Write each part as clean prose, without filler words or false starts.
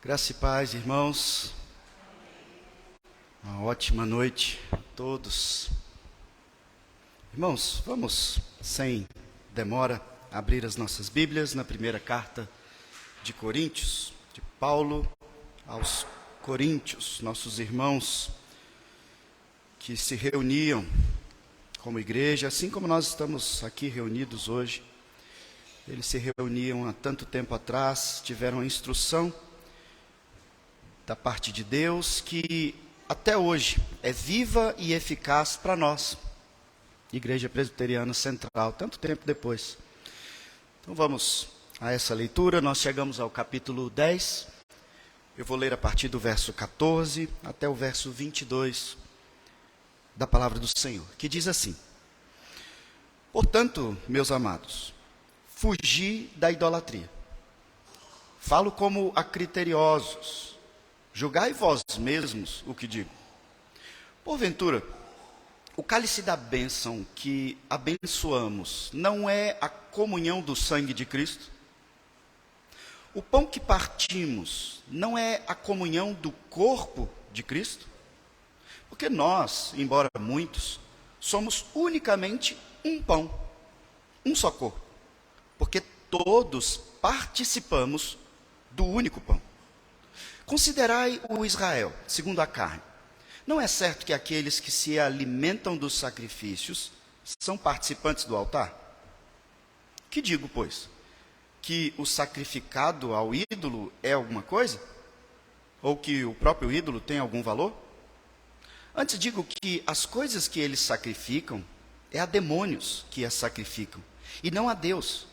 Graça e paz, irmãos. Uma ótima noite a todos. Irmãos, vamos, sem demora, abrir as nossas Bíblias na primeira carta de Coríntios, de Paulo aos Coríntios, nossos irmãos que se reuniam como igreja, assim como nós estamos aqui reunidos hoje. Eles se reuniam há tanto tempo atrás, tiveram a instrução da parte de Deus, que até hoje é viva e eficaz para nós, Igreja Presbiteriana Central, tanto tempo depois. Então vamos a essa leitura. Nós chegamos ao capítulo 10, eu vou ler a partir do verso 14 até o verso 22 da palavra do Senhor, que diz assim: Portanto, meus amados, fugi da idolatria. Falo como a criteriosos. Julgai vós mesmos o que digo. Porventura, o cálice da bênção que abençoamos não é a comunhão do sangue de Cristo? O pão que partimos não é a comunhão do corpo de Cristo? Porque nós, embora muitos, somos unicamente um pão, um só corpo. Porque todos participamos do único pão. Considerai o Israel, segundo a carne. Não é certo que aqueles que se alimentam dos sacrifícios são participantes do altar? Que digo, pois? Que o sacrificado ao ídolo é alguma coisa? Ou que o próprio ídolo tem algum valor? Antes digo que as coisas que eles sacrificam é a demônios que as sacrificam, e não a Deus.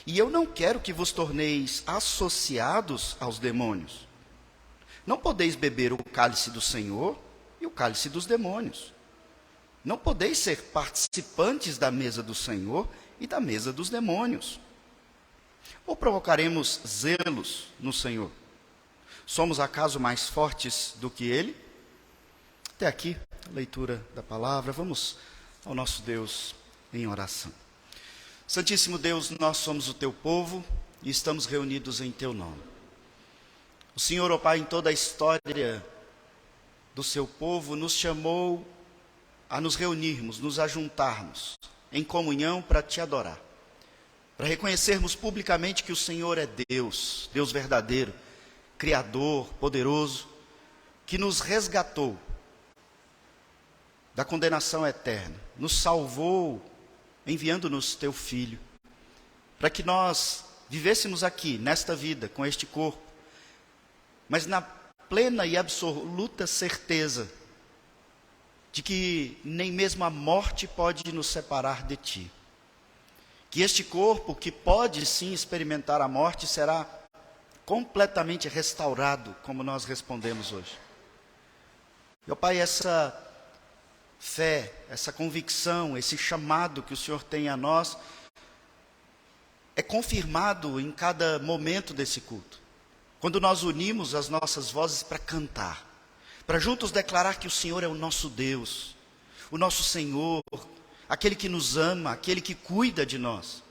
E eu não quero que vos torneis associados aos demônios. Não podeis beber o cálice do Senhor e o cálice dos demônios. Não podeis ser participantes da mesa do Senhor e da mesa dos demônios. Ou provocaremos zelos no Senhor? Somos acaso mais fortes do que Ele? Até aqui, a leitura da palavra. Vamos ao nosso Deus em oração. Santíssimo Deus, nós somos o Teu povo e estamos reunidos em Teu nome. O Senhor, ó Pai, em toda a história do Seu povo, nos chamou a nos reunirmos, nos ajuntarmos em comunhão para Te adorar, para reconhecermos publicamente que o Senhor é Deus, Deus verdadeiro, Criador, poderoso, que nos resgatou da condenação eterna, nos salvou enviando-nos Teu Filho, para que nós vivêssemos aqui, nesta vida, com este corpo, mas na plena e absoluta certeza de que nem mesmo a morte pode nos separar de Ti. Que este corpo, que pode sim experimentar a morte, será completamente restaurado, como nós respondemos hoje. Meu Pai, essa fé, essa convicção, esse chamado que o Senhor tem a nós, é confirmado em cada momento desse culto. Quando nós unimos as nossas vozes para cantar, para juntos declarar que o Senhor é o nosso Deus, o nosso Senhor, aquele que nos ama, aquele que cuida de nós.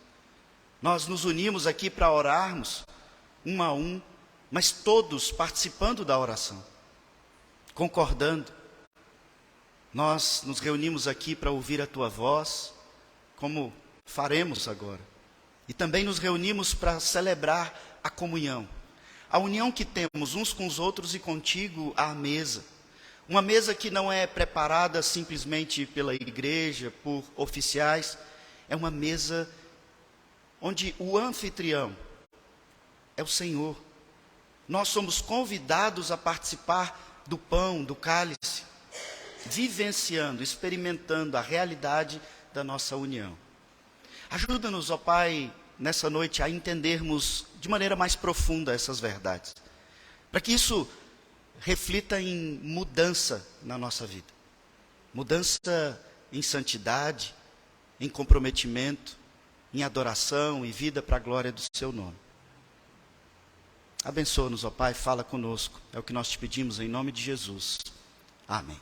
Nós nos unimos aqui para orarmos, um a um, mas todos participando da oração, concordando. Nós nos reunimos aqui para ouvir a Tua voz, como faremos agora. E também nos reunimos para celebrar a comunhão. A união que temos uns com os outros e contigo à mesa. Uma mesa que não é preparada simplesmente pela igreja, por oficiais. É uma mesa onde o anfitrião é o Senhor. Nós somos convidados a participar do pão, do cálice, vivenciando, experimentando a realidade da nossa união. Ajuda-nos, ó Pai, nessa noite a entendermos de maneira mais profunda essas verdades, para que isso reflita em mudança na nossa vida, mudança em santidade, em comprometimento, em adoração e vida para a glória do Seu nome. Abençoa-nos, ó Pai, fala conosco, é o que nós te pedimos em nome de Jesus. Amém.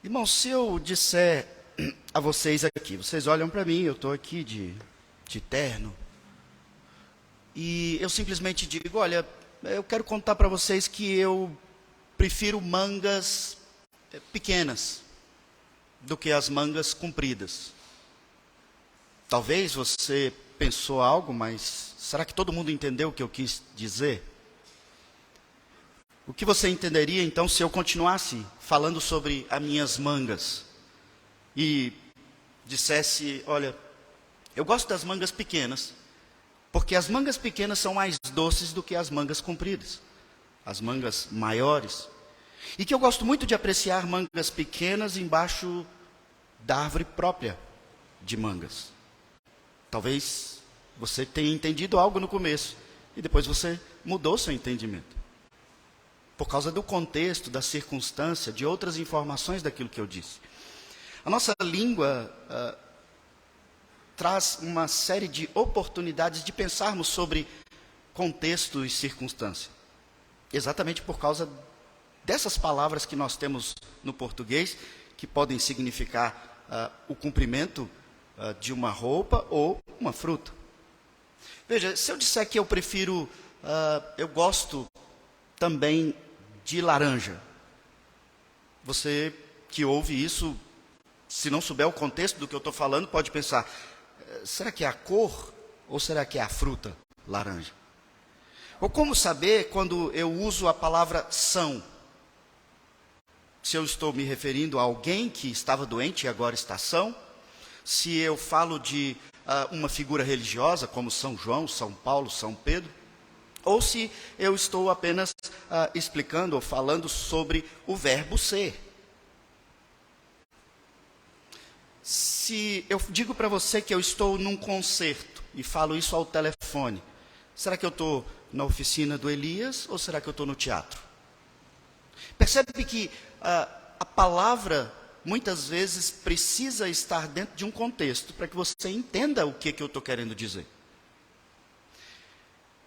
Irmãos, se eu disser a vocês aqui, vocês olham para mim, eu estou aqui de terno, e eu simplesmente digo, olha, eu quero contar para vocês que eu prefiro mangas pequenas do que as mangas compridas. Talvez você pensou algo, mas será que todo mundo entendeu o que eu quis dizer? O que você entenderia então se eu continuasse falando sobre as minhas mangas e dissesse, olha, eu gosto das mangas pequenas, porque as mangas pequenas são mais doces do que as mangas compridas, as mangas maiores. E que eu gosto muito de apreciar mangas pequenas embaixo da árvore própria de mangas. Talvez você tenha entendido algo no começo e depois você mudou seu entendimento. Por causa do contexto, da circunstância, de outras informações daquilo que eu disse. A nossa língua traz uma série de oportunidades de pensarmos sobre contexto e circunstância. Exatamente por causa dessas palavras que nós temos no português, que podem significar o comprimento de uma roupa ou uma fruta. Veja, se eu disser que eu prefiro, eu gosto também de laranja. Você que ouve isso, se não souber o contexto do que eu estou falando, pode pensar, será que é a cor ou será que é a fruta laranja? Ou como saber quando eu uso a palavra são? Se eu estou me referindo a alguém que estava doente e agora está são? Se eu falo de uma figura religiosa como São João, São Paulo, São Pedro? Ou se eu estou apenas explicando ou falando sobre o verbo ser. Se eu digo para você que eu estou num concerto e falo isso ao telefone, será que eu estou na oficina do Elias ou será que eu estou no teatro? Percebe que a palavra muitas vezes precisa estar dentro de um contexto para que você entenda o que eu estou querendo dizer.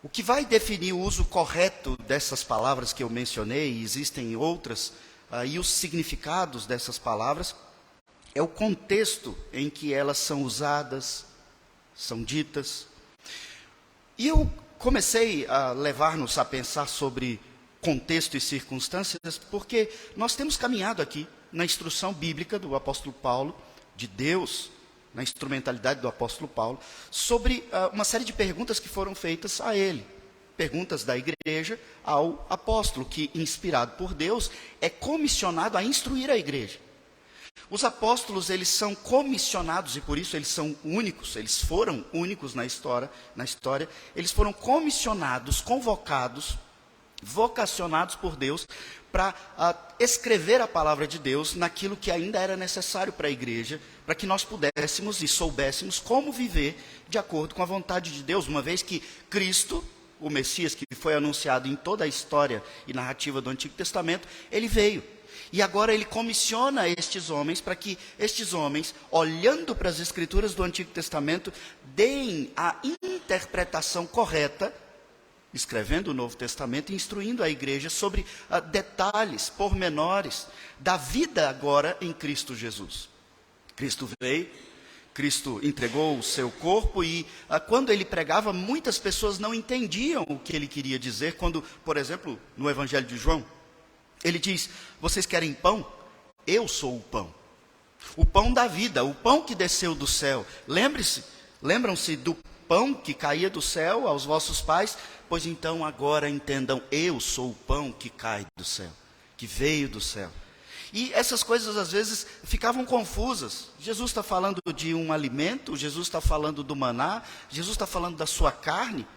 O que vai definir o uso correto dessas palavras que eu mencionei, e existem outras, e os significados dessas palavras, é o contexto em que elas são usadas, são ditas. E eu comecei a levar-nos a pensar sobre contexto e circunstâncias, porque nós temos caminhado aqui na instrução bíblica do apóstolo Paulo, de Deus, na instrumentalidade do apóstolo Paulo, sobre uma série de perguntas que foram feitas a ele. Perguntas da igreja ao apóstolo, que, inspirado por Deus, é comissionado a instruir a igreja. Os apóstolos, eles são comissionados, e por isso eles são únicos, eles foram únicos na história, eles foram comissionados, convocados, vocacionados por Deus, para escrever a palavra de Deus naquilo que ainda era necessário para a igreja, para que nós pudéssemos e soubéssemos como viver de acordo com a vontade de Deus, uma vez que Cristo, o Messias, que foi anunciado em toda a história e narrativa do Antigo Testamento, ele veio. E agora ele comissiona estes homens para que estes homens, olhando para as Escrituras do Antigo Testamento, deem a interpretação correta, escrevendo o Novo Testamento e instruindo a igreja sobre detalhes, pormenores da vida agora em Cristo Jesus. Cristo veio, Cristo entregou o seu corpo e quando ele pregava, muitas pessoas não entendiam o que ele queria dizer, quando, por exemplo, no Evangelho de João, ele diz, vocês querem pão? Eu sou o pão da vida, o pão que desceu do céu. Lembram-se do pão que caía do céu aos vossos pais? Pois então agora entendam, eu sou o pão que cai do céu, que veio do céu. E essas coisas às vezes ficavam confusas. Jesus está falando de um alimento, Jesus está falando do maná, Jesus está falando da sua carne.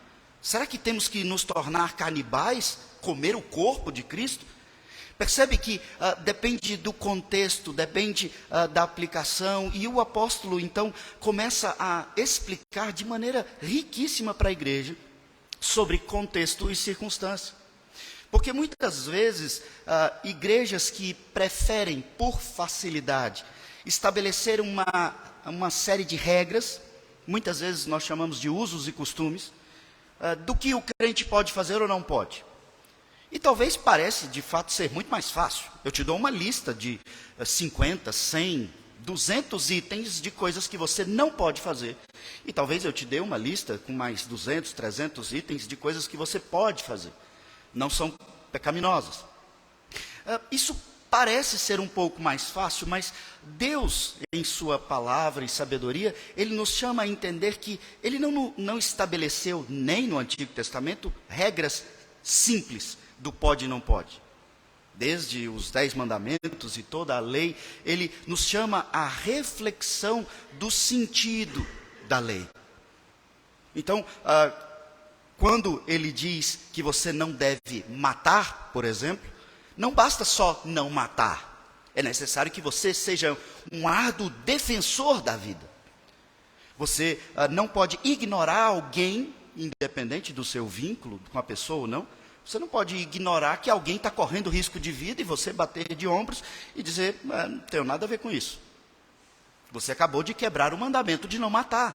Será que temos que nos tornar canibais, comer o corpo de Cristo? Percebe que depende do contexto, depende da aplicação, e o apóstolo então começa a explicar de maneira riquíssima para a igreja sobre contexto e circunstância. Porque muitas vezes igrejas que preferem por facilidade estabelecer uma série de regras, muitas vezes nós chamamos de usos e costumes, do que o crente pode fazer ou não pode. E talvez parece, de fato, ser muito mais fácil. Eu te dou uma lista de 50, 100 200 itens de coisas que você não pode fazer. E talvez eu te dê uma lista com mais 200, 300 itens de coisas que você pode fazer. Não são pecaminosas. Isso parece ser um pouco mais fácil, mas Deus, em sua palavra e sabedoria, Ele nos chama a entender que Ele não estabeleceu, nem no Antigo Testamento, regras simples do pode e não pode. Desde os 10 mandamentos e toda a lei, Ele nos chama à reflexão do sentido da lei. Então, quando Ele diz que você não deve matar, por exemplo, não basta só não matar. É necessário que você seja um árduo defensor da vida. Você não pode ignorar alguém, independente do seu vínculo com a pessoa ou não. Você não pode ignorar que alguém está correndo risco de vida e você bater de ombros e dizer, não tenho nada a ver com isso. Você acabou de quebrar o mandamento de não matar.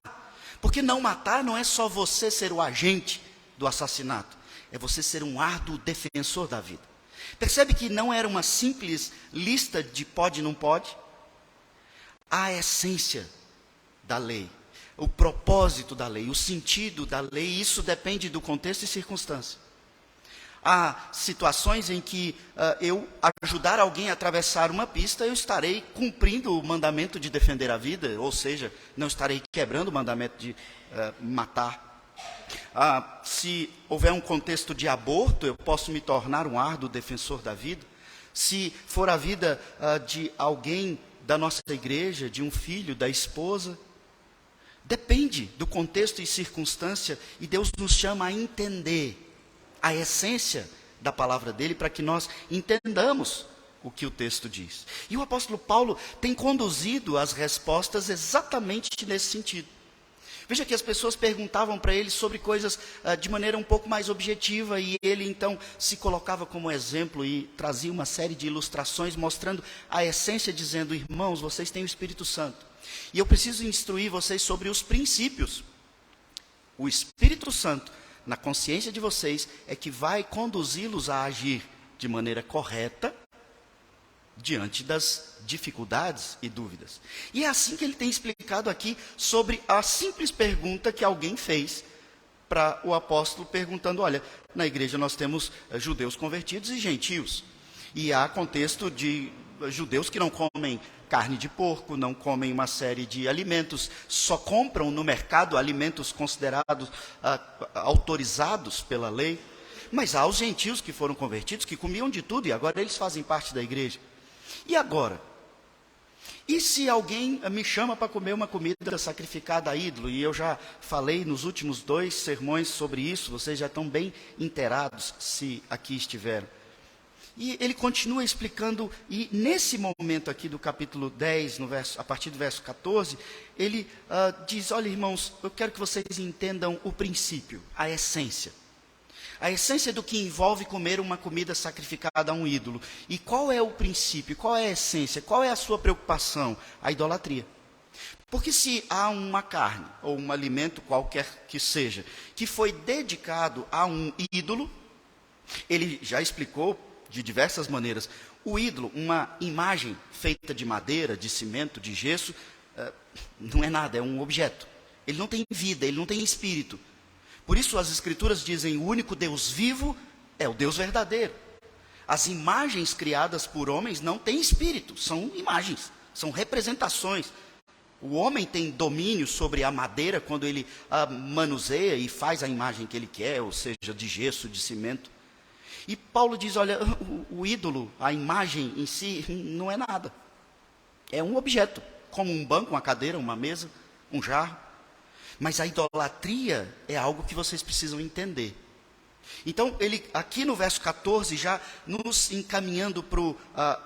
Porque não matar não é só você ser o agente do assassinato. É você ser um árduo defensor da vida. Percebe que não era uma simples lista de pode e não pode? A essência da lei, o propósito da lei, o sentido da lei, isso depende do contexto e circunstância. Há situações em que eu ajudar alguém a atravessar uma pista, eu estarei cumprindo o mandamento de defender a vida, ou seja, não estarei quebrando o mandamento de matar. Se houver um contexto de aborto, eu posso me tornar um árduo defensor da vida. Se for a vida de alguém da nossa igreja, de um filho, da esposa, depende do contexto e circunstância, e Deus nos chama a entender a essência da palavra dele, para que nós entendamos o que o texto diz. E o apóstolo Paulo tem conduzido as respostas exatamente nesse sentido. Veja que as pessoas perguntavam para ele sobre coisas de maneira um pouco mais objetiva, e ele então se colocava como exemplo e trazia uma série de ilustrações mostrando a essência, dizendo, irmãos, vocês têm o Espírito Santo, e eu preciso instruir vocês sobre os princípios. O Espírito Santo, na consciência de vocês, é que vai conduzi-los a agir de maneira correta diante das dificuldades e dúvidas. E é assim que ele tem explicado aqui sobre a simples pergunta que alguém fez para o apóstolo, perguntando, olha, na igreja nós temos judeus convertidos e gentios. E há contexto de judeus que não comem carne de porco, não comem uma série de alimentos, só compram no mercado alimentos considerados autorizados pela lei. Mas há os gentios que foram convertidos, que comiam de tudo, e agora eles fazem parte da igreja. E agora? E se alguém me chama para comer uma comida sacrificada a ídolo? E eu já falei nos últimos 2 sermões sobre isso, vocês já estão bem inteirados, se aqui estiveram. E ele continua explicando, e nesse momento aqui do capítulo 10, a partir do verso 14, ele diz, olha irmãos, eu quero que vocês entendam o princípio, a essência. A essência do que envolve comer uma comida sacrificada a um ídolo. E qual é o princípio, qual é a essência, qual é a sua preocupação? A idolatria. Porque se há uma carne, ou um alimento qualquer que seja, que foi dedicado a um ídolo, ele já explicou de diversas maneiras. O ídolo, uma imagem feita de madeira, de cimento, de gesso, não é nada, é um objeto. Ele não tem vida, ele não tem espírito. Por isso as escrituras dizem, o único Deus vivo é o Deus verdadeiro. As imagens criadas por homens não têm espírito, são imagens, são representações. O homem tem domínio sobre a madeira quando ele manuseia e faz a imagem que ele quer, ou seja, de gesso, de cimento. E Paulo diz, olha, o ídolo, a imagem em si, não é nada. É um objeto, como um banco, uma cadeira, uma mesa, um jarro. Mas a idolatria é algo que vocês precisam entender. Então, ele aqui no verso 14, já nos encaminhando para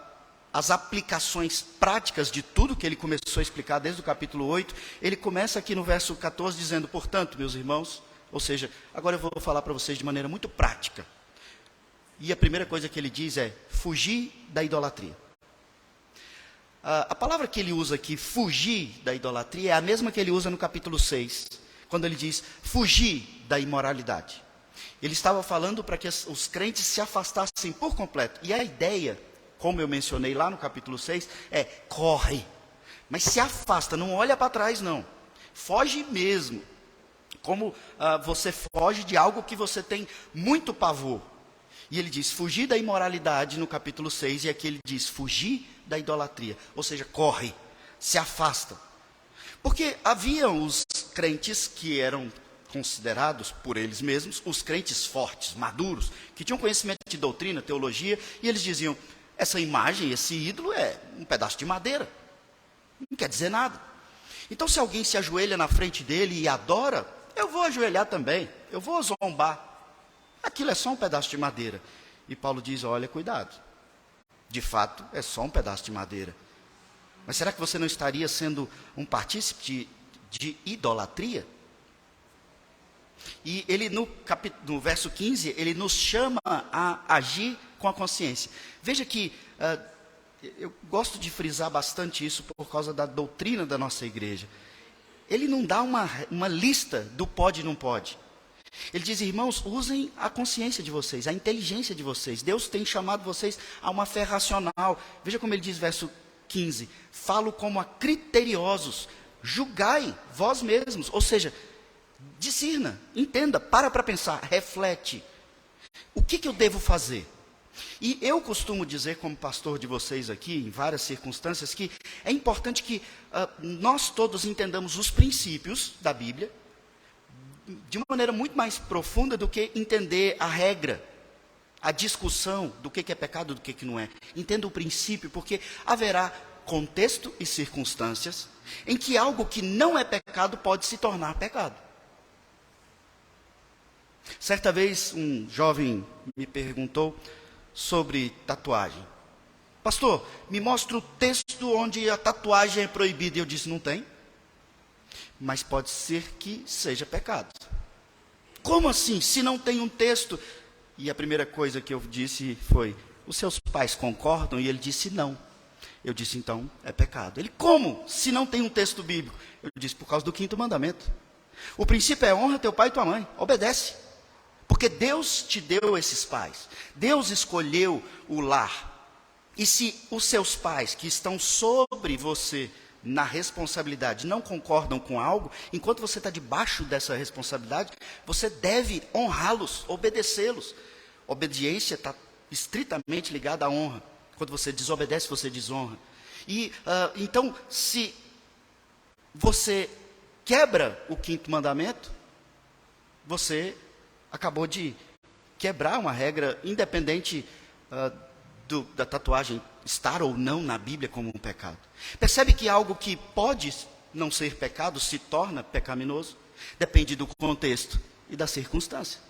as aplicações práticas de tudo que ele começou a explicar desde o capítulo 8, ele começa aqui no verso 14 dizendo, portanto, meus irmãos, ou seja, agora eu vou falar para vocês de maneira muito prática. E a primeira coisa que ele diz é, fugir da idolatria. A palavra que ele usa aqui, fugir da idolatria, é a mesma que ele usa no capítulo 6, quando ele diz, fugir da imoralidade. Ele estava falando para que os crentes se afastassem por completo. E a ideia, como eu mencionei lá no capítulo 6, é corre, Mas se afasta, não olha para trás não. Foge mesmo. Como você foge de algo que você tem muito pavor. E ele diz, fugir da imoralidade no capítulo 6, e aqui ele diz, fugir da idolatria. Ou seja, corre, se afasta. Porque haviam os crentes que eram considerados por eles mesmos, os crentes fortes, maduros, que tinham conhecimento de doutrina, teologia, e eles diziam, essa imagem, esse ídolo é um pedaço de madeira, não quer dizer nada. Então se alguém se ajoelha na frente dele e adora, eu vou ajoelhar também, eu vou zombar. Aquilo é só um pedaço de madeira. E Paulo diz, olha, cuidado, de fato é só um pedaço de madeira. Mas será que você não estaria sendo um partícipe de idolatria? E ele no verso 15, ele nos chama a agir com a consciência. Veja que eu gosto de frisar bastante isso por causa da doutrina da nossa igreja. Ele não dá uma lista do pode e não pode. Ele diz, irmãos, usem a consciência de vocês, a inteligência de vocês. Deus tem chamado vocês a uma fé racional. Veja como ele diz, verso 15, falo como a criteriosos, julgai vós mesmos, ou seja, discirna, entenda, para pensar, reflete. O que eu devo fazer? E eu costumo dizer, como pastor de vocês aqui, em várias circunstâncias, que é importante que nós todos entendamos os princípios da Bíblia, de uma maneira muito mais profunda do que entender a regra, a discussão do que é pecado, do que não é. Entenda o princípio, porque haverá contexto e circunstâncias em que algo que não é pecado pode se tornar pecado. Certa vez um jovem me perguntou sobre tatuagem. Pastor, me mostra o texto onde a tatuagem é proibida. E eu disse, não tem. Mas pode ser que seja pecado. Como assim? Se não tem um texto? E a primeira coisa que eu disse foi, os seus pais concordam? E ele disse, não. Eu disse, então, é pecado. Ele, como? Se não tem um texto bíblico? Eu disse, por causa do 5º mandamento. O princípio é honra teu pai e tua mãe. Obedece. Porque Deus te deu esses pais. Deus escolheu o lar. E se os seus pais, que estão sobre você, na responsabilidade, não concordam com algo, enquanto você está debaixo dessa responsabilidade, você deve honrá-los, obedecê-los. Obediência está estritamente ligada à honra. Quando você desobedece, você desonra. E então, se você quebra o 5º mandamento, você acabou de quebrar uma regra, independente da tatuagem estar ou não na Bíblia como um pecado. Percebe que algo que pode não ser pecado se torna pecaminoso? Depende do contexto e da circunstância.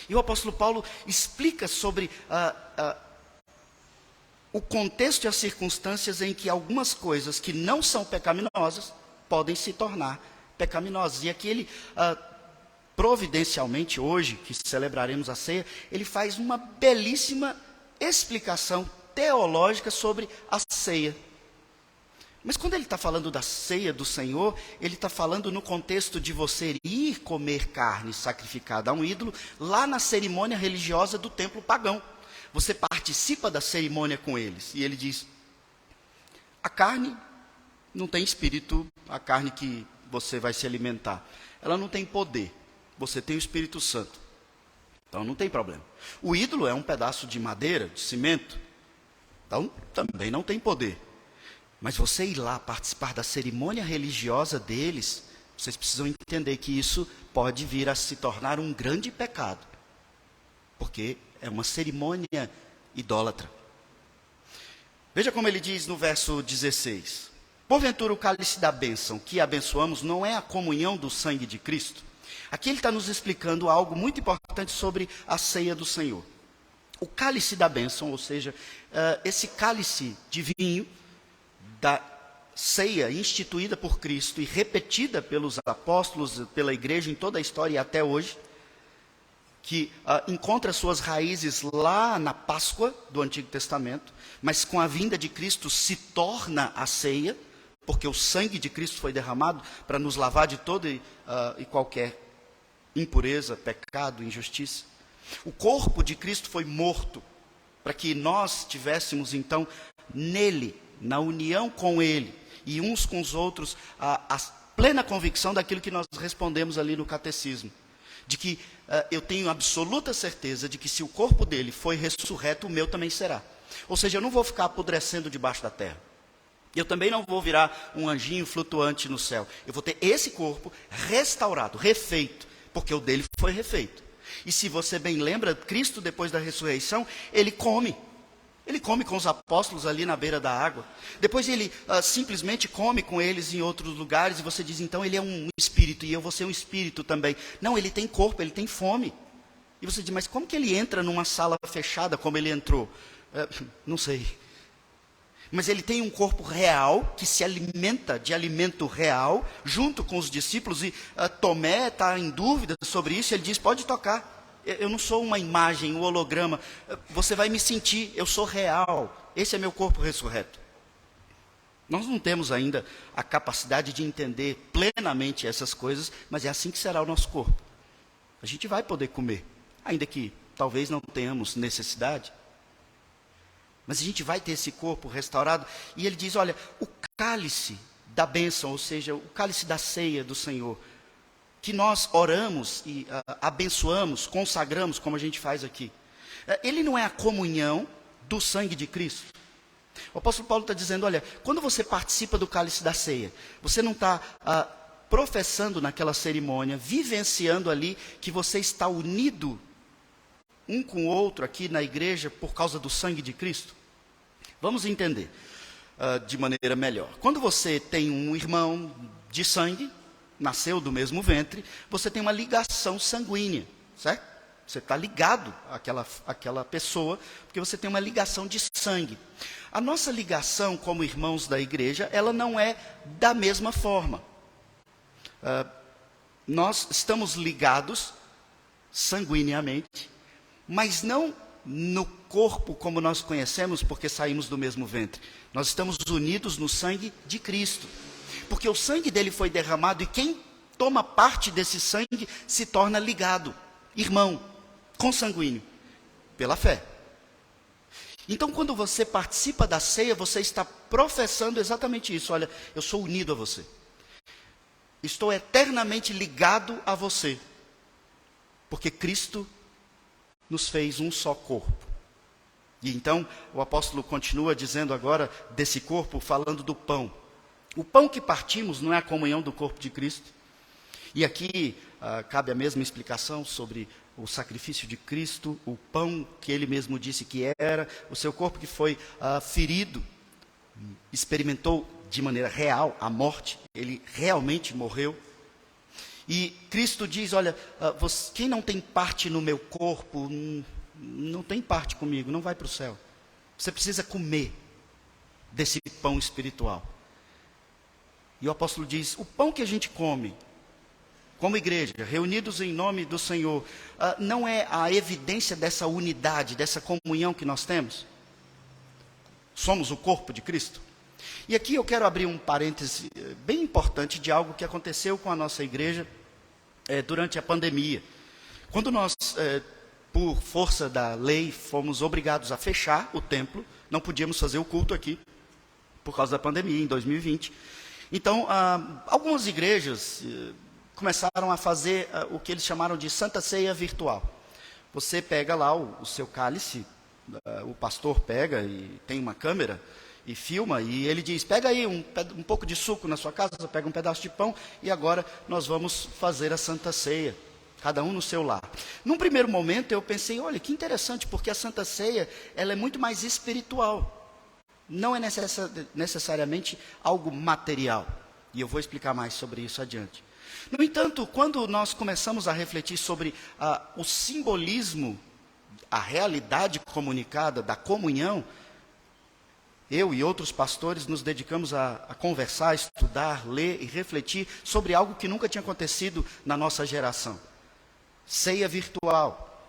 E o apóstolo Paulo explica sobre o contexto e as circunstâncias em que algumas coisas que não são pecaminosas podem se tornar pecaminosas. E aqui ele, providencialmente, hoje, que celebraremos a ceia, ele faz uma belíssima explicação teológica sobre a ceia. Mas quando ele está falando da ceia do Senhor, ele está falando no contexto de você ir comer carne sacrificada a um ídolo, lá na cerimônia religiosa do templo pagão. Você participa da cerimônia com eles. E ele diz, a carne não tem espírito, a carne que você vai se alimentar, ela não tem poder. Você tem o Espírito Santo. Então não tem problema. O ídolo é um pedaço de madeira, de cimento. Então também não tem poder. Mas você ir lá participar da cerimônia religiosa deles, vocês precisam entender que isso pode vir a se tornar um grande pecado. Porque é uma cerimônia idólatra. Veja como ele diz no verso 16. Porventura o cálice da bênção que abençoamos não é a comunhão do sangue de Cristo? Aqui ele está nos explicando algo muito importante sobre a ceia do Senhor. O cálice da bênção, ou seja, esse cálice de vinho da ceia instituída por Cristo e repetida pelos apóstolos, pela igreja em toda a história e até hoje, que encontra suas raízes lá na Páscoa do Antigo Testamento, mas com a vinda de Cristo se torna a ceia, porque o sangue de Cristo foi derramado para nos lavar de toda e qualquer impureza, pecado, injustiça. O corpo de Cristo foi morto, para que nós tivéssemos então nele, na união com ele, e uns com os outros a plena convicção daquilo que nós respondemos ali no catecismo. De que eu tenho absoluta certeza de que se o corpo dele foi ressurreto, o meu também será. Ou seja, eu não vou ficar apodrecendo debaixo da terra. Eu também não vou virar um anjinho flutuante no céu. Eu vou ter esse corpo restaurado, refeito, porque o dele foi refeito. E se você bem lembra, Cristo, depois da ressurreição, ele come. Ele come com os apóstolos ali na beira da água. Depois ele simplesmente come com eles em outros lugares. E você diz, então ele é um espírito e eu vou ser um espírito também. Não, ele tem corpo, ele tem fome. E você diz, mas como que ele entra numa sala fechada como ele entrou? Não sei. Mas ele tem um corpo real, que se alimenta de alimento real, junto com os discípulos. E Tomé está em dúvida sobre isso. Ele diz, pode tocar. Eu não sou uma imagem, um holograma. Você vai me sentir, eu sou real. Esse é meu corpo ressurreto. Nós não temos ainda a capacidade de entender plenamente essas coisas, mas é assim que será o nosso corpo. A gente vai poder comer, ainda que talvez não tenhamos necessidade. Mas a gente vai ter esse corpo restaurado. E ele diz, olha, o cálice da bênção, ou seja, o cálice da ceia do Senhor, que nós oramos e abençoamos, consagramos, como a gente faz aqui. Ele não é a comunhão do sangue de Cristo. O apóstolo Paulo está dizendo, olha, quando você participa do cálice da ceia, você não está professando naquela cerimônia, vivenciando ali que você está unido um com o outro aqui na igreja por causa do sangue de Cristo? Vamos entender de maneira melhor. Quando você tem um irmão de sangue, nasceu do mesmo ventre, você tem uma ligação sanguínea, certo? Você está ligado àquela pessoa, porque você tem uma ligação de sangue. A nossa ligação como irmãos da igreja, ela não é da mesma forma. Nós estamos ligados sanguineamente, mas não no corpo como nós conhecemos, porque saímos do mesmo ventre. Nós estamos unidos no sangue de Cristo, porque o sangue dele foi derramado e quem toma parte desse sangue se torna ligado, irmão, consanguíneo, pela fé. Então, quando você participa da ceia, você está professando exatamente isso. Olha, eu sou unido a você. Estou eternamente ligado a você, porque Cristo nos fez um só corpo. E então o apóstolo continua dizendo agora desse corpo, falando do pão. O pão que partimos não é a comunhão do corpo de Cristo. E aqui cabe a mesma explicação sobre o sacrifício de Cristo, o pão que ele mesmo disse que era, o seu corpo que foi ferido, experimentou de maneira real a morte, ele realmente morreu. E Cristo diz, olha, quem não tem parte no meu corpo, não tem parte comigo, não vai para o céu. Você precisa comer desse pão espiritual. E o apóstolo diz, o pão que a gente come, como igreja, reunidos em nome do Senhor, não é a evidência dessa unidade, dessa comunhão que nós temos? Somos o corpo de Cristo? E aqui eu quero abrir um parêntese bem importante de algo que aconteceu com a nossa igreja durante a pandemia. Quando nós, por força da lei, fomos obrigados a fechar o templo, não podíamos fazer o culto aqui, por causa da pandemia, em 2020. Então, algumas igrejas começaram a fazer o que eles chamaram de Santa Ceia virtual. Você pega lá o seu cálice, o pastor pega e tem uma câmera, e filma, e ele diz, pega aí um pouco de suco na sua casa, pega um pedaço de pão, e agora nós vamos fazer a Santa Ceia, cada um no seu lar. Num primeiro momento eu pensei, olha, que interessante, porque a Santa Ceia, ela é muito mais espiritual, não é necessariamente algo material, e eu vou explicar mais sobre isso adiante. No entanto, quando nós começamos a refletir sobre o simbolismo, a realidade comunicada da comunhão, eu e outros pastores nos dedicamos a conversar, estudar, ler e refletir sobre algo que nunca tinha acontecido na nossa geração. Ceia virtual.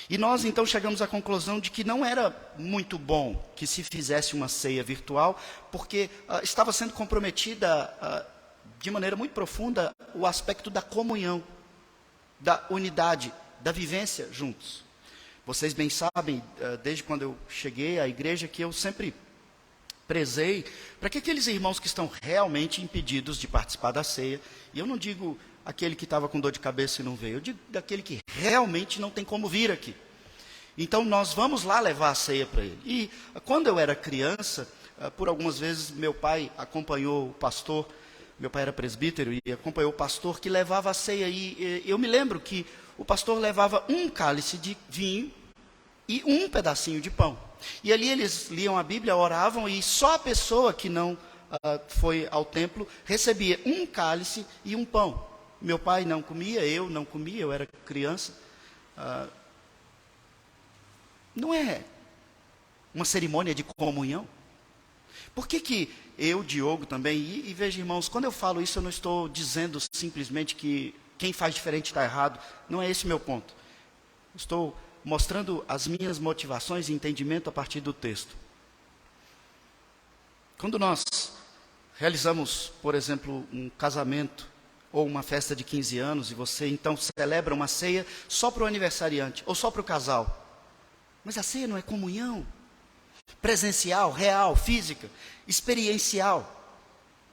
E nós então chegamos à conclusão de que não era muito bom que se fizesse uma ceia virtual, porque estava sendo comprometida de maneira muito profunda o aspecto da comunhão, da unidade, da vivência juntos. Vocês bem sabem, desde quando eu cheguei à igreja, que eu sempre prezei para que aqueles irmãos que estão realmente impedidos de participar da ceia, e eu não digo aquele que estava com dor de cabeça e não veio, eu digo daquele que realmente não tem como vir aqui. Então nós vamos lá levar a ceia para ele. E quando eu era criança, por algumas vezes meu pai acompanhou o pastor, meu pai era presbítero e acompanhou o pastor que levava a ceia. E eu me lembro que o pastor levava um cálice de vinho e um pedacinho de pão. E ali eles liam a Bíblia, oravam, e só a pessoa que não foi ao templo recebia um cálice e um pão. Meu pai não comia, eu não comia, eu era criança. Não é uma cerimônia de comunhão? Por que eu, Diogo, também, e veja, irmãos, quando eu falo isso, eu não estou dizendo simplesmente que quem faz diferente está errado. Não é esse o meu ponto. Estou mostrando as minhas motivações e entendimento a partir do texto. Quando nós realizamos, por exemplo, um casamento ou uma festa de 15 anos, e você então celebra uma ceia só para o aniversariante ou só para o casal. Mas a ceia não é comunhão presencial, real, física, experiencial.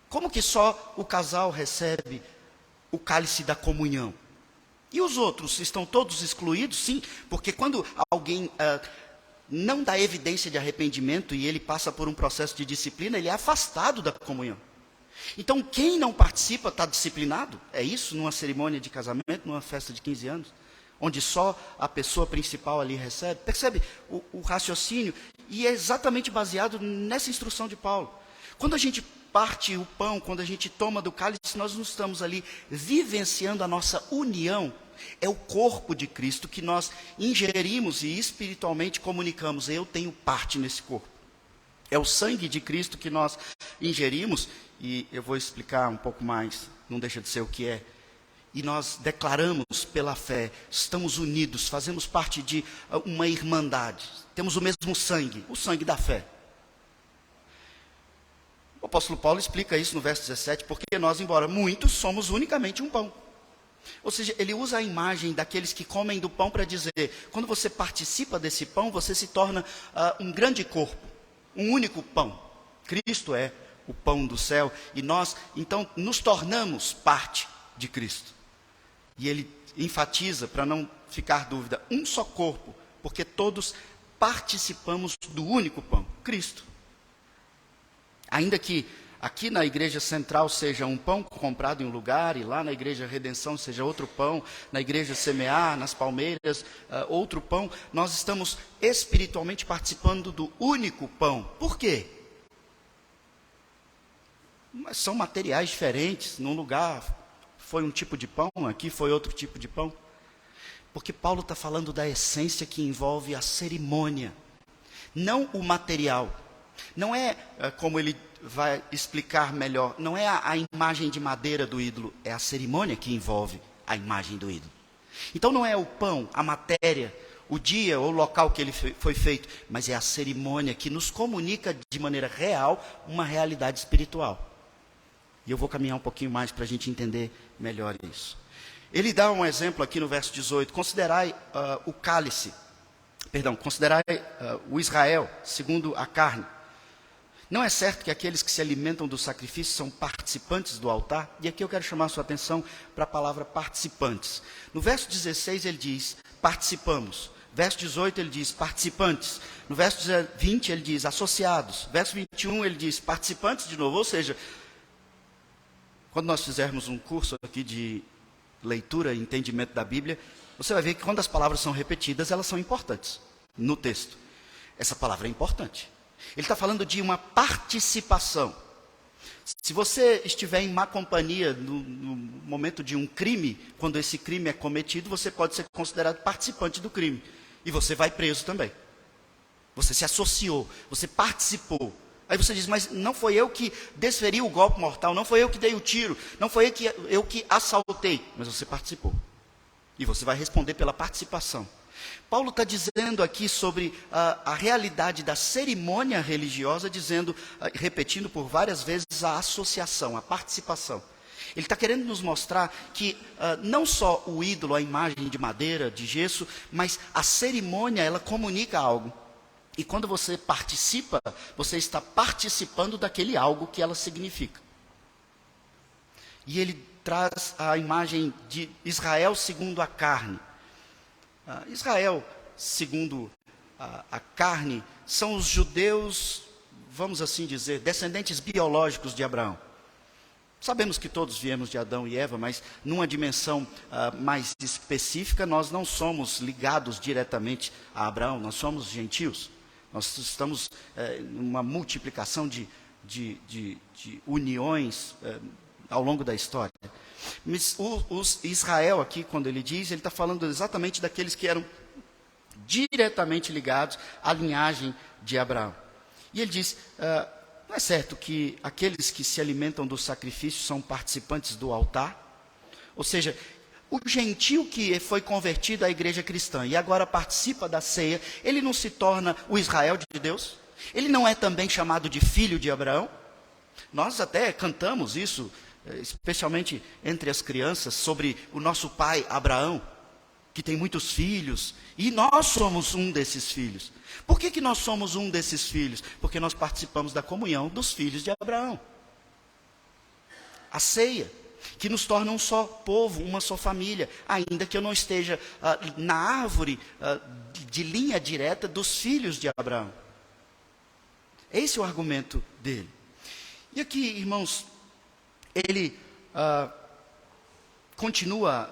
Como que só o casal recebe o cálice da comunhão? E os outros estão todos excluídos? Sim, porque quando alguém não dá evidência de arrependimento e ele passa por um processo de disciplina, ele é afastado da comunhão. Então quem não participa está disciplinado? É isso numa cerimônia de casamento, numa festa de 15 anos? Onde só a pessoa principal ali recebe? Percebe o raciocínio? E é exatamente baseado nessa instrução de Paulo. Quando a gente parte o pão, quando a gente toma do cálice, nós não estamos ali vivenciando a nossa união. É o corpo de Cristo que nós ingerimos e espiritualmente comunicamos. Eu tenho parte nesse corpo. É o sangue de Cristo que nós ingerimos, e eu vou explicar um pouco mais, não deixa de ser o que é. E nós declaramos pela fé, estamos unidos, fazemos parte de uma irmandade. Temos o mesmo sangue, o sangue da fé. O apóstolo Paulo explica isso no verso 17, porque nós, embora muitos, somos unicamente um pão. Ou seja, ele usa a imagem daqueles que comem do pão para dizer, quando você participa desse pão, você se torna um grande corpo, um único pão. Cristo é o pão do céu, e nós, então, nos tornamos parte de Cristo. E ele enfatiza, para não ficar dúvida, um só corpo, porque todos participamos do único pão, Cristo. Ainda que aqui na igreja central seja um pão comprado em um lugar, e lá na igreja Redenção seja outro pão, na igreja Semear, nas Palmeiras, outro pão, nós estamos espiritualmente participando do único pão. Por quê? Mas são materiais diferentes, num lugar foi um tipo de pão, aqui foi outro tipo de pão. Porque Paulo está falando da essência que envolve a cerimônia, não o material. Não é, como ele vai explicar melhor, não é a imagem de madeira do ídolo, é a cerimônia que envolve a imagem do ídolo. Então não é o pão, a matéria, o dia ou o local que ele foi feito, mas é a cerimônia que nos comunica de maneira real uma realidade espiritual. E eu vou caminhar um pouquinho mais para a gente entender melhor isso. Ele dá um exemplo aqui no verso 18. Considerai o cálice, considerai o Israel, segundo a carne. Não é certo que aqueles que se alimentam do sacrifício são participantes do altar? E aqui eu quero chamar a sua atenção para a palavra participantes. No verso 16 ele diz, participamos. Verso 18 ele diz, participantes. No verso 20 ele diz, associados. Verso 21 ele diz, participantes de novo. Ou seja, quando nós fizermos um curso aqui de leitura e entendimento da Bíblia, você vai ver que quando as palavras são repetidas, elas são importantes no texto. Essa palavra é importante. Ele está falando de uma participação. Se você estiver em má companhia no momento de um crime, quando esse crime é cometido, você pode ser considerado participante do crime. E você vai preso também. Você se associou, você participou. Aí você diz, mas não foi eu que desferi o golpe mortal, não foi eu que dei o tiro, não foi eu que assaltei. Mas você participou. E você vai responder pela participação. Paulo está dizendo aqui sobre a realidade da cerimônia religiosa, dizendo, repetindo por várias vezes a associação, a participação. Ele está querendo nos mostrar que não só o ídolo, a imagem de madeira, de gesso, mas a cerimônia, ela comunica algo. E quando você participa, você está participando daquele algo que ela significa. E ele traz a imagem de Israel segundo a carne. Israel segundo a carne são os judeus, vamos assim dizer, descendentes biológicos de Abraão. Sabemos que todos viemos de Adão e Eva, mas numa dimensão mais específica, nós não somos ligados diretamente a Abraão, nós somos gentios. Nós estamos numa multiplicação de uniões ao longo da história. Mas Israel aqui, quando ele diz, ele está falando exatamente daqueles que eram diretamente ligados à linhagem de Abraão. E ele diz, não é certo que aqueles que se alimentam do sacrifício são participantes do altar? Ou seja, o gentio que foi convertido à igreja cristã e agora participa da ceia, ele não se torna o Israel de Deus? Ele não é também chamado de filho de Abraão? Nós até cantamos isso, especialmente entre as crianças, sobre o nosso pai Abraão, que tem muitos filhos, e nós somos um desses filhos. Por que nós somos um desses filhos? Porque nós participamos da comunhão dos filhos de Abraão. A ceia, que nos torna um só povo, uma só família, ainda que eu não esteja na árvore de linha direta dos filhos de Abraão. Esse é o argumento dele. E aqui, irmãos, ele continua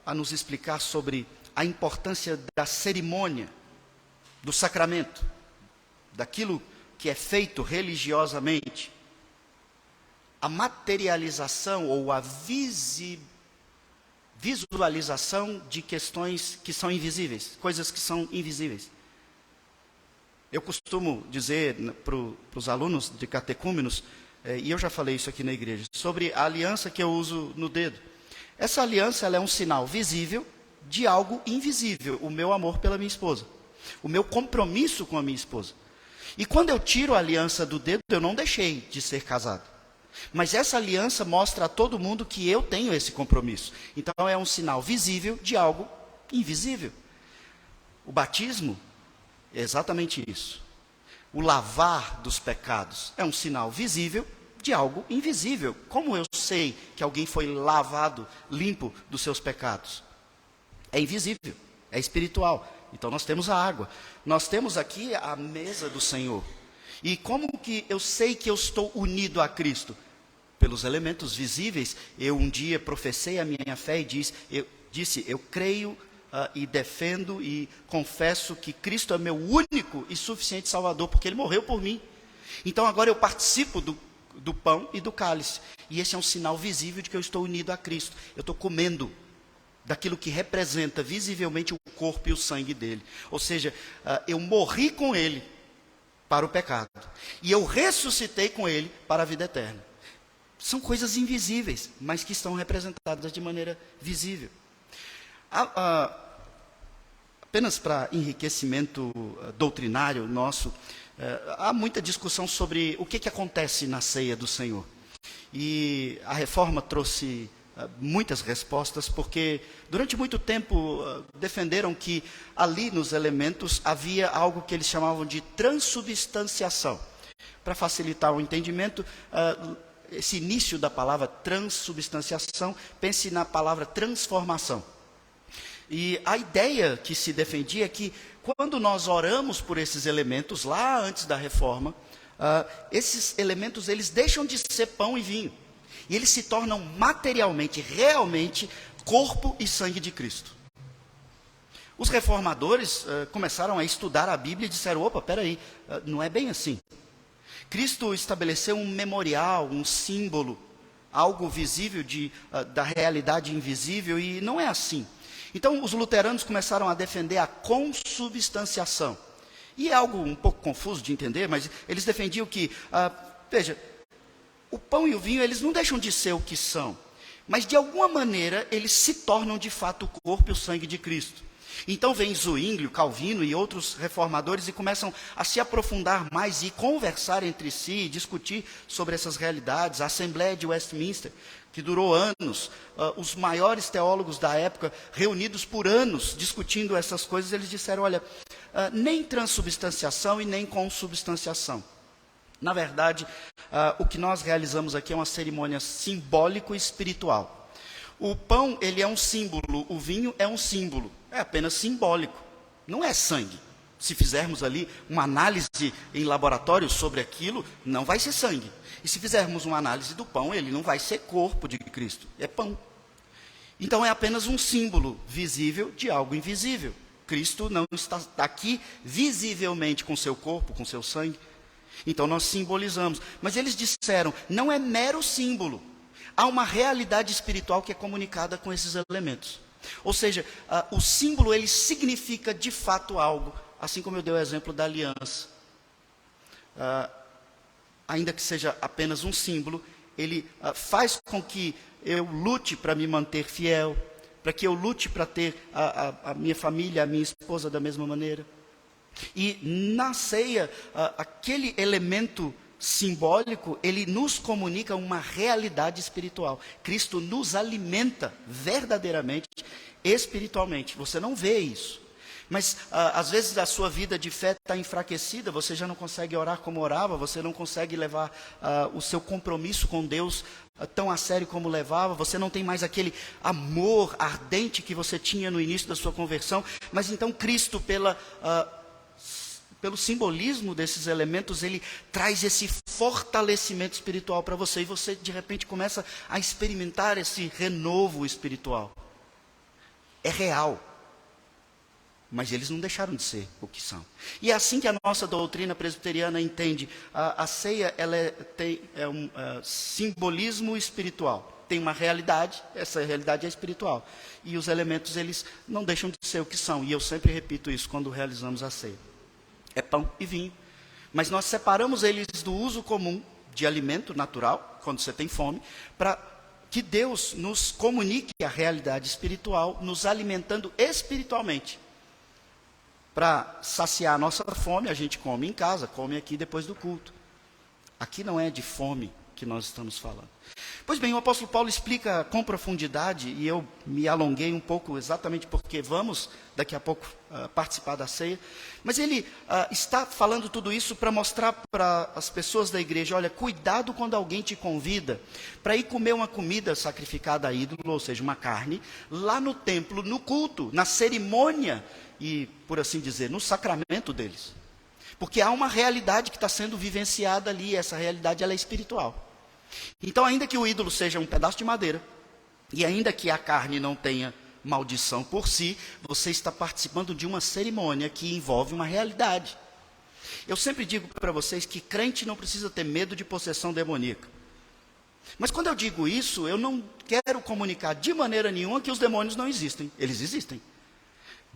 a nos explicar sobre a importância da cerimônia, do sacramento, daquilo que é feito religiosamente. A materialização ou a visualização de questões que são invisíveis, coisas que são invisíveis. Eu costumo dizer para os alunos de catecúmenos, e eu já falei isso aqui na igreja, sobre a aliança que eu uso no dedo. Essa aliança ela é um sinal visível de algo invisível, o meu amor pela minha esposa, o meu compromisso com a minha esposa. E quando eu tiro a aliança do dedo, eu não deixei de ser casado. Mas essa aliança mostra a todo mundo que eu tenho esse compromisso. Então é um sinal visível de algo invisível. O batismo é exatamente isso. O lavar dos pecados é um sinal visível de algo invisível. Como eu sei que alguém foi lavado, limpo dos seus pecados? É invisível, é espiritual. Então nós temos a água. Nós temos aqui a mesa do Senhor. E como que eu sei que eu estou unido a Cristo? Pelos elementos visíveis. Eu um dia professei a minha fé e disse, eu creio e defendo e confesso que Cristo é meu único e suficiente Salvador, porque Ele morreu por mim. Então agora eu participo do pão e do cálice. E esse é um sinal visível de que eu estou unido a Cristo. Eu estou comendo daquilo que representa visivelmente o corpo e o sangue dele. Ou seja, eu morri com Ele para o pecado. E eu ressuscitei com Ele para a vida eterna. São coisas invisíveis, mas que estão representadas de maneira visível. Apenas para enriquecimento doutrinário nosso, há muita discussão sobre o que acontece na ceia do Senhor. E a reforma trouxe muitas respostas, porque durante muito tempo defenderam que ali nos elementos havia algo que eles chamavam de transubstanciação. Para facilitar o entendimento, esse início da palavra transubstanciação, pense na palavra transformação. E a ideia que se defendia é que quando nós oramos por esses elementos, lá antes da reforma, esses elementos eles deixam de ser pão e vinho. E eles se tornam materialmente, realmente, corpo e sangue de Cristo. Os reformadores começaram a estudar a Bíblia e disseram, opa, peraí, não é bem assim. Cristo estabeleceu um memorial, um símbolo, algo visível da realidade invisível, e não é assim. Então, os luteranos começaram a defender a consubstanciação. E é algo um pouco confuso de entender, mas eles defendiam que, veja, o pão e o vinho, eles não deixam de ser o que são, mas de alguma maneira eles se tornam de fato o corpo e o sangue de Cristo. Então vem Zwinglio, Calvino e outros reformadores e começam a se aprofundar mais e conversar entre si, e discutir sobre essas realidades. A Assembleia de Westminster, que durou anos, os maiores teólogos da época, reunidos por anos, discutindo essas coisas, eles disseram, olha, nem transubstanciação e nem consubstanciação. Na verdade, o que nós realizamos aqui é uma cerimônia simbólico-espiritual. O pão, ele é um símbolo, o vinho é um símbolo, é apenas simbólico, não é sangue. Se fizermos ali uma análise em laboratório sobre aquilo, não vai ser sangue. E se fizermos uma análise do pão, ele não vai ser corpo de Cristo, é pão. Então é apenas um símbolo visível de algo invisível. Cristo não está aqui visivelmente com seu corpo, com seu sangue. Então nós simbolizamos. Mas eles disseram, não é mero símbolo. Há uma realidade espiritual que é comunicada com esses elementos. Ou seja, o símbolo ele significa de fato algo. Assim como eu dei o exemplo da aliança. Ainda que seja apenas um símbolo, ele faz com que eu lute para me manter fiel, para que eu lute para ter a minha família, a minha esposa da mesma maneira. E na ceia, aquele elemento simbólico, ele nos comunica uma realidade espiritual. Cristo nos alimenta verdadeiramente, espiritualmente. Você não vê isso. Mas às vezes a sua vida de fé está enfraquecida, você já não consegue orar como orava, você não consegue levar o seu compromisso com Deus tão a sério como levava, você não tem mais aquele amor ardente que você tinha no início da sua conversão. Mas então Cristo, pelo simbolismo desses elementos, ele traz esse fortalecimento espiritual para você, e você de repente começa a experimentar esse renovo espiritual. É real. Mas eles não deixaram de ser o que são. E é assim que a nossa doutrina presbiteriana entende. A ceia ela tem um simbolismo espiritual. Tem uma realidade, essa realidade é espiritual. E os elementos, eles não deixam de ser o que são. E eu sempre repito isso quando realizamos a ceia. É pão e vinho. Mas nós separamos eles do uso comum de alimento natural, quando você tem fome, para que Deus nos comunique a realidade espiritual, nos alimentando espiritualmente. Para saciar a nossa fome, a gente come em casa, come aqui depois do culto. Aqui não é de fome que nós estamos falando. Pois bem, o apóstolo Paulo explica com profundidade, e eu me alonguei um pouco exatamente porque vamos daqui a pouco participar da ceia, mas ele está falando tudo isso para mostrar para as pessoas da igreja, olha, cuidado quando alguém te convida para ir comer uma comida sacrificada a ídolo, ou seja, uma carne, lá no templo, no culto, na cerimônia, e, por assim dizer, no sacramento deles. Porque há uma realidade que está sendo vivenciada ali, e essa realidade ela é espiritual. Então, ainda que o ídolo seja um pedaço de madeira, e ainda que a carne não tenha maldição por si, você está participando de uma cerimônia que envolve uma realidade. Eu sempre digo para vocês que crente não precisa ter medo de possessão demoníaca. Mas quando eu digo isso, eu não quero comunicar de maneira nenhuma que os demônios não existem. Eles existem.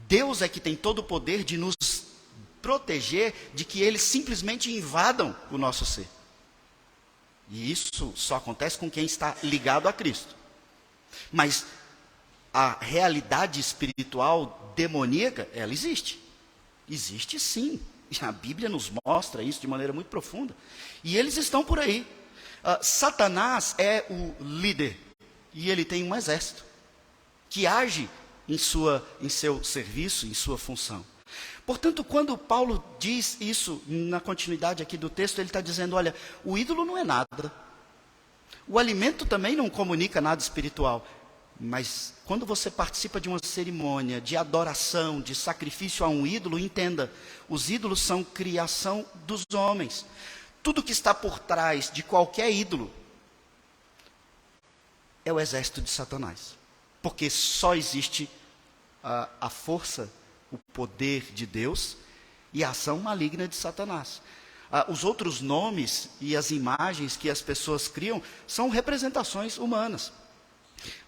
Deus é que tem todo o poder de nos proteger de que eles simplesmente invadam o nosso ser. E isso só acontece com quem está ligado a Cristo. Mas a realidade espiritual demoníaca, ela existe. Existe sim. E a Bíblia nos mostra isso de maneira muito profunda. E eles estão por aí. Satanás é o líder. E ele tem um exército que age em seu serviço, em sua função. Portanto, quando Paulo diz isso, na continuidade aqui do texto, ele está dizendo, olha, o ídolo não é nada. O alimento também não comunica nada espiritual. Mas quando você participa de uma cerimônia de adoração, de sacrifício a um ídolo, entenda, os ídolos são criação dos homens. Tudo que está por trás de qualquer ídolo é o exército de Satanás. Porque só existe a força, o poder de Deus e a ação maligna de Satanás. Os outros nomes e as imagens que as pessoas criam são representações humanas.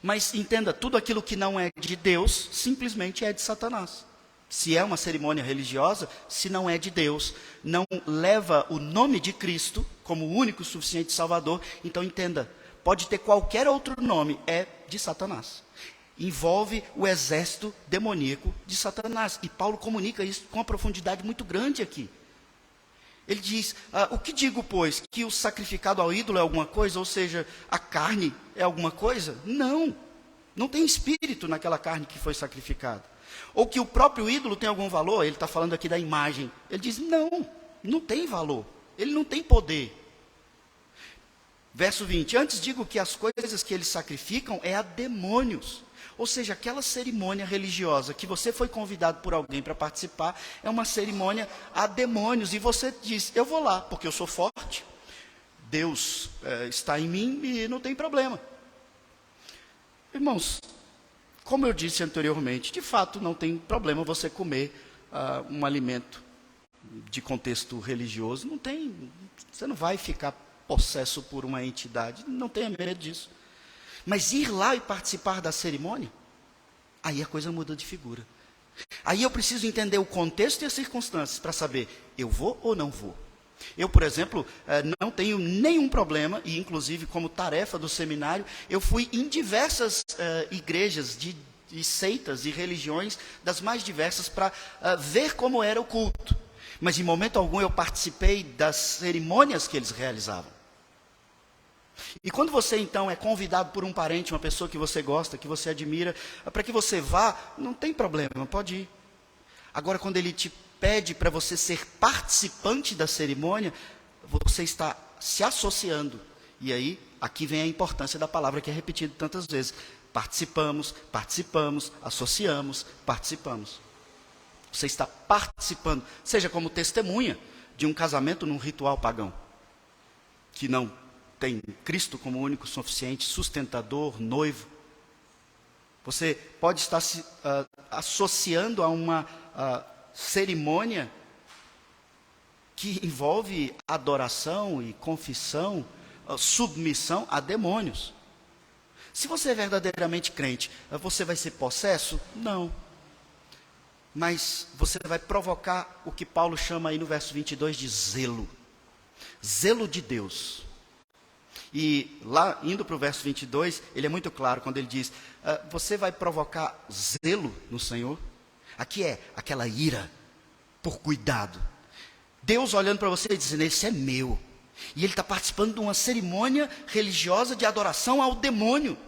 Mas entenda, tudo aquilo que não é de Deus, simplesmente é de Satanás. Se é uma cerimônia religiosa, se não é de Deus, não leva o nome de Cristo como o único e suficiente Salvador, então entenda, pode ter qualquer outro nome, é de Satanás. envolve o exército demoníaco de Satanás. E Paulo comunica isso com uma profundidade muito grande aqui. Ele diz, o que digo, pois? Que o sacrificado ao ídolo é alguma coisa? Ou seja, a carne é alguma coisa? Não, não tem espírito naquela carne que foi sacrificada. Ou que o próprio ídolo tem algum valor? Ele está falando aqui da imagem. Ele diz, não, não tem valor. Ele não tem poder. Verso 20, antes digo que as coisas que eles sacrificam é a demônios. Ou seja, aquela cerimônia religiosa que você foi convidado por alguém para participar, é uma cerimônia a demônios. E você diz, eu vou lá, porque eu sou forte, Deus está em mim e não tem problema. Irmãos, como eu disse anteriormente, de fato não tem problema você comer um alimento de contexto religioso. Não tem, você não vai ficar possesso por uma entidade, não tenha medo disso. Mas ir lá e participar da cerimônia, aí a coisa muda de figura. Aí eu preciso entender o contexto e as circunstâncias para saber, eu vou ou não vou. Eu, por exemplo, não tenho nenhum problema, e inclusive como tarefa do seminário, eu fui em diversas igrejas de seitas e religiões das mais diversas para ver como era o culto. Mas em momento algum eu participei das cerimônias que eles realizavam. E quando você então é convidado por um parente, uma pessoa que você gosta, que você admira, para que você vá, não tem problema, pode ir. Agora quando ele te pede para você ser participante da cerimônia, você está se associando. E aí, aqui vem a importância da palavra que é repetida tantas vezes. Participamos, associamos, participamos. Você está participando, seja como testemunha de um casamento num ritual pagão, que não tem Cristo como único, suficiente, sustentador, noivo. Você pode estar se associando a uma cerimônia que envolve adoração e confissão, submissão a demônios. Se você é verdadeiramente crente, você vai ser possesso? Não. Mas você vai provocar o que Paulo chama aí no verso 22 de zelo. Zelo de Deus. E lá, indo para o verso 22, ele é muito claro quando ele diz, você vai provocar zelo no Senhor? Aqui é aquela ira por cuidado. Deus olhando para você e dizendo, esse é meu. E ele está participando de uma cerimônia religiosa de adoração ao demônio.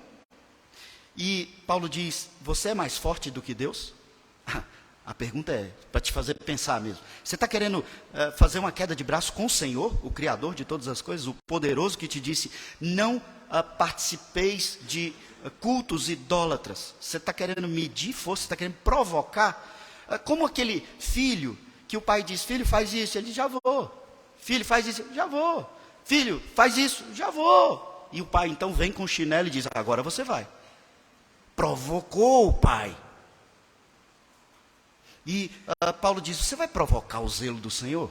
E Paulo diz, você é mais forte do que Deus? A pergunta é, para te fazer pensar mesmo. Você está querendo fazer uma queda de braço com o Senhor, o Criador de todas as coisas, o poderoso que te disse, não participeis de cultos idólatras. Você está querendo medir força, você está querendo provocar. Como aquele filho que o pai diz, filho faz isso, ele diz, já vou. Filho faz isso, já vou. Filho faz isso, já vou. E o pai então vem com o chinelo e diz, agora você vai. Provocou o pai. E Paulo diz, você vai provocar o zelo do Senhor?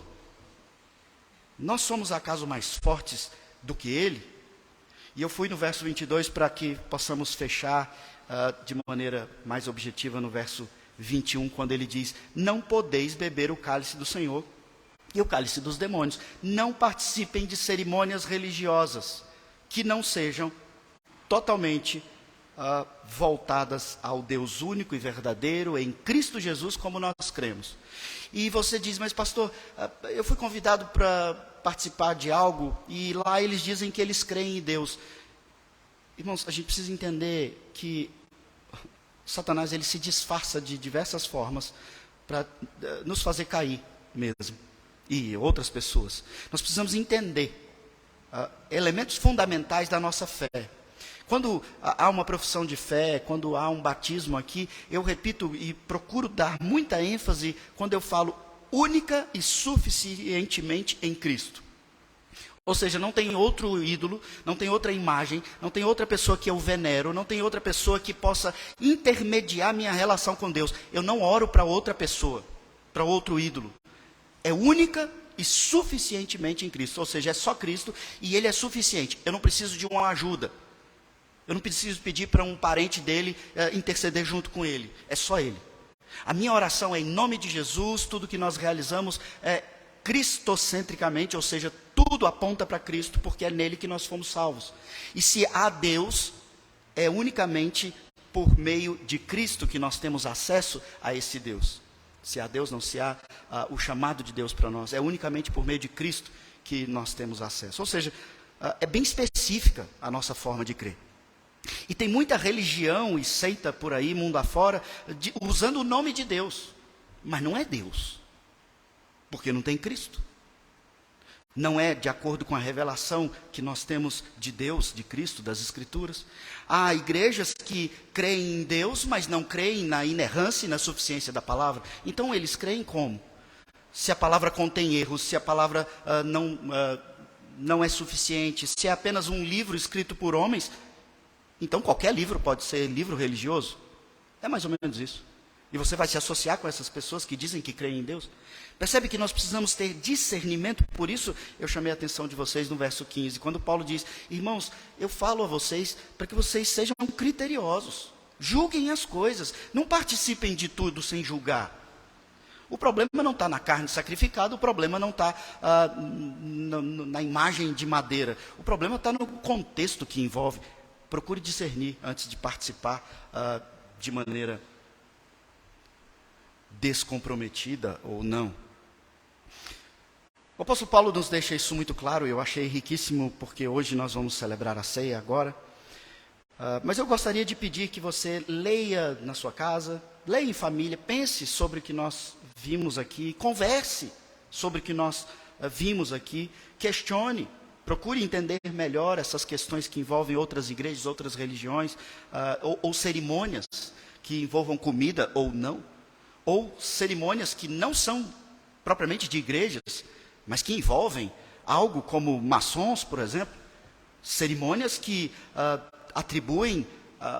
Nós somos acaso mais fortes do que ele? E eu fui no verso 22 para que possamos fechar de maneira mais objetiva no verso 21, quando ele diz, não podeis beber o cálice do Senhor e o cálice dos demônios. Não participem de cerimônias religiosas que não sejam totalmente voltadas ao Deus único e verdadeiro em Cristo Jesus, como nós cremos. E você diz, mas pastor, eu fui convidado para participar de algo e lá eles dizem que eles creem em Deus. Irmãos, a gente precisa entender que Satanás ele se disfarça de diversas formas para nos fazer cair mesmo, e outras pessoas. Nós precisamos entender elementos fundamentais da nossa fé. Quando há uma profissão de fé, quando há um batismo aqui, eu repito e procuro dar muita ênfase quando eu falo única e suficientemente em Cristo. Ou seja, não tem outro ídolo, não tem outra imagem, não tem outra pessoa que eu venero, não tem outra pessoa que possa intermediar minha relação com Deus. Eu não oro para outra pessoa, para outro ídolo. É única e suficientemente em Cristo. Ou seja, é só Cristo e Ele é suficiente. Eu não preciso de uma ajuda. Eu não preciso pedir para um parente dele interceder junto com ele. É só ele. A minha oração é em nome de Jesus, tudo que nós realizamos é cristocentricamente, ou seja, tudo aponta para Cristo, porque é nele que nós fomos salvos. E se há Deus, é unicamente por meio de Cristo que nós temos acesso a esse Deus. Se há Deus, não se há o chamado de Deus para nós. É unicamente por meio de Cristo que nós temos acesso. Ou seja, é bem específica a nossa forma de crer. E tem muita religião e seita por aí, mundo afora, usando o nome de Deus. Mas não é Deus. Porque não tem Cristo. Não é de acordo com a revelação que nós temos de Deus, de Cristo, das Escrituras. Há igrejas que creem em Deus, mas não creem na inerrância e na suficiência da palavra. Então eles creem como? Se a palavra contém erros, se a palavra não é suficiente, se é apenas um livro escrito por homens, então qualquer livro pode ser livro religioso. É mais ou menos isso. E você vai se associar com essas pessoas que dizem que creem em Deus? Percebe que nós precisamos ter discernimento, por isso eu chamei a atenção de vocês no verso 15, quando Paulo diz: irmãos, eu falo a vocês para que vocês sejam criteriosos, julguem as coisas, não participem de tudo sem julgar. O problema não está na carne sacrificada, o problema não está na imagem de madeira, o problema está no contexto que envolve. Procure discernir antes de participar de maneira descomprometida ou não. O apóstolo Paulo nos deixa isso muito claro, eu achei riquíssimo, porque hoje nós vamos celebrar a ceia agora. Mas eu gostaria de pedir que você leia na sua casa, leia em família, pense sobre o que nós vimos aqui, converse sobre o que nós vimos aqui, questione, procure entender melhor essas questões que envolvem outras igrejas, outras religiões, ou cerimônias que envolvam comida ou não, ou cerimônias que não são propriamente de igrejas, mas que envolvem algo como maçons, por exemplo, cerimônias que atribuem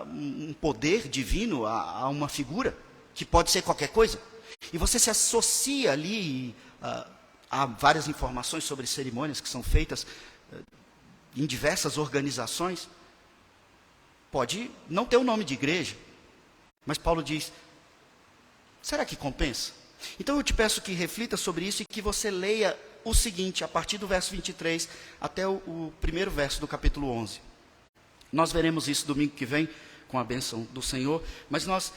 um poder divino a uma figura, que pode ser qualquer coisa. E você se associa ali, há várias informações sobre cerimônias que são feitas em diversas organizações. Pode não ter o nome de igreja, mas Paulo diz: será que compensa? Então eu te peço que reflita sobre isso e que você leia o seguinte, a partir do verso 23 até o primeiro verso do capítulo 11. Nós veremos isso domingo que vem, com a bênção do Senhor, mas nós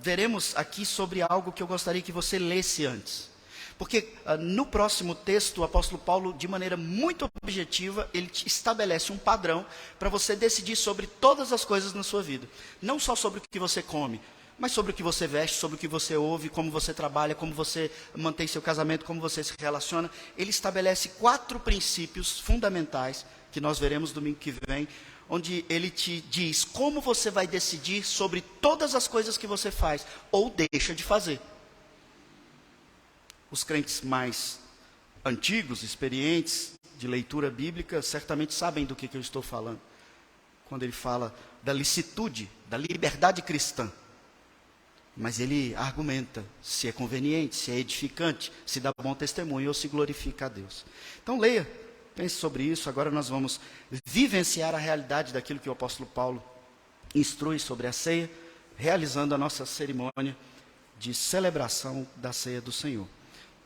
veremos aqui sobre algo que eu gostaria que você lesse antes. Porque no próximo texto, o apóstolo Paulo, de maneira muito objetiva, ele estabelece um padrão para você decidir sobre todas as coisas na sua vida. Não só sobre o que você come, mas sobre o que você veste, sobre o que você ouve, como você trabalha, como você mantém seu casamento, como você se relaciona. Ele estabelece 4 princípios fundamentais, que nós veremos domingo que vem, onde ele te diz como você vai decidir sobre todas as coisas que você faz, ou deixa de fazer. Os crentes mais antigos, experientes, de leitura bíblica, certamente sabem do que eu estou falando. Quando ele fala da licitude, da liberdade cristã. Mas ele argumenta se é conveniente, se é edificante, se dá bom testemunho ou se glorifica a Deus. Então leia, pense sobre isso. Agora nós vamos vivenciar a realidade daquilo que o apóstolo Paulo instrui sobre a ceia, realizando a nossa cerimônia de celebração da ceia do Senhor.